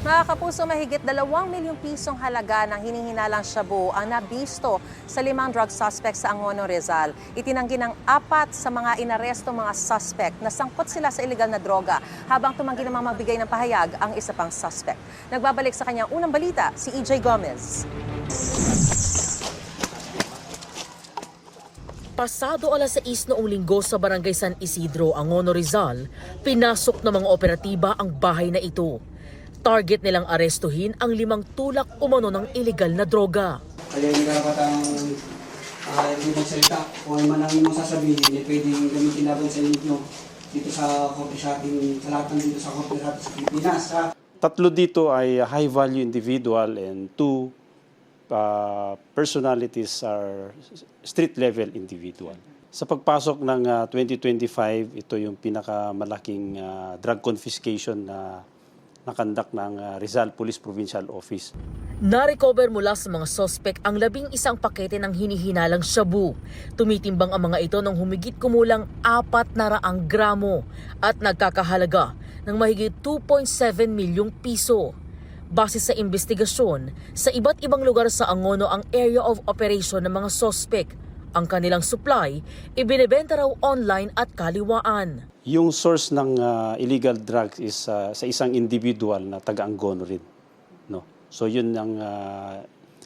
Mga kapuso, mahigit 2 milyong pisong halaga ng hinihinalang shabu ang nabisto sa 5 drug suspect sa Angono, Rizal. Itinanggi ng 4 sa mga inaresto mga suspect na sangkot sila sa iligal na droga, habang tumanggi namang magbigay ng pahayag ang isa pang suspect. Nagbabalik sa kanyang unang balita, si EJ Gomez. Pasado alas 6 noong linggo sa Barangay San Isidro, Angono, Rizal, pinasok ng mga operatiba ang bahay na ito. Target nilang arestuhin ang 5 tulak umano ng iligal na droga. Kaya hindi dapat ang hindi magsalita. Kung ano man ang masasabihin, hindi pwedeng gamitin laban sa inyo dito sa coffee shopping, sa lahat ng dito sa coffee shop sa Pilipinas. Tatlo dito ay high-value individual and 2 personalities are street-level individual. Sa pagpasok ng 2025, ito yung pinakamalaking drug confiscation na nakandak ng Rizal Police Provincial Office. Na-recover mula sa mga sospek ang 11 pakete ng hinihinalang shabu. Tumitimbang ang mga ito ng humigit kumulang 400 gramo at nagkakahalaga ng mahigit 2.7 milyong piso. Base sa investigasyon, sa iba't ibang lugar sa Angono ang area of operation ng mga sospek. Ang kanilang supply, ibinebenta raw online at kaliwaan. Yung source ng illegal drugs is sa isang individual na taga-Angono rin. No? So yun ang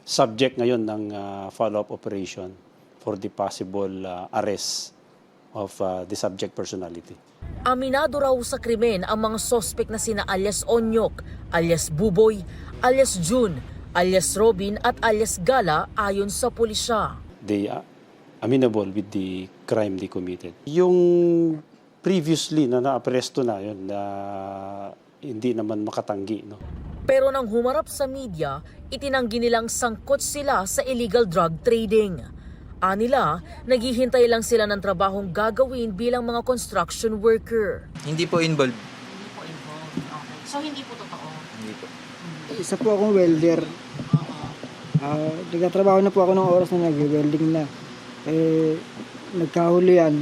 subject ngayon ng follow-up operation for the possible arrest of the subject personality. Aminado raw sa krimen ang mga sospek na sina alias Onyok, alias Buboy, alias June, alias Robin at alias Gala ayon sa pulisya. They are amenable with the crime they committed. Yung previously na naapresto na yun, na hindi naman makatanggi. No? Pero nang humarap sa media, itinanggi nilang sangkot sila sa illegal drug trading. Anila, naghihintay lang sila ng trabahong gagawin bilang mga construction worker. Hindi po involved. Hindi po involved. Okay. So hindi po totoo? Hindi po. Isa po akong welder. Nagtatrabaho na po ako ng oras na nag-welding na. Nagkahuli yan.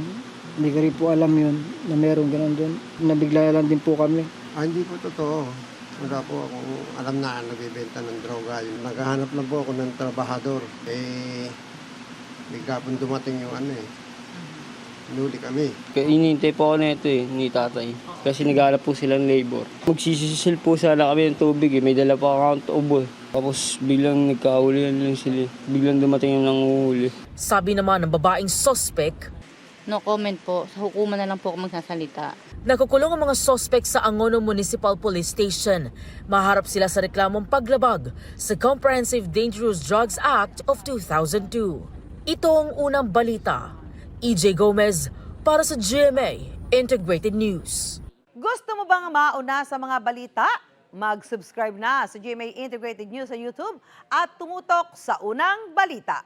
Hindi ko rin po alam yun na meron ganun doon. Nabigla lang din po kami. Hindi po totoo. Wala po akong alam na nagbibenta ng droga. Naghahanap lang po ako ng trabahador. Bigla po dumating yung Nuli kami. Inintay po ako na ito ni tatay. Kasi naghanap po silang labor. Magsisisil po sana kami ng tubig May dala pa akong tubo Tapos biglang nagkahulihan lang sila. Biglang dumating yung nanguhuli. Sabi naman ng babaeng sospek, no comment po. Sa hukuman na lang po ako magsasalita. nakukulong ang mga sospek sa Angono Municipal Police Station. Maharap sila sa reklamong paglabag sa Comprehensive Dangerous Drugs Act of 2002. Ito ang unang balita. EJ Gomez para sa GMA Integrated News. Gusto mo bang mauna sa mga balita? Mag-subscribe na sa GMA Integrated News sa YouTube at tumutok sa unang balita.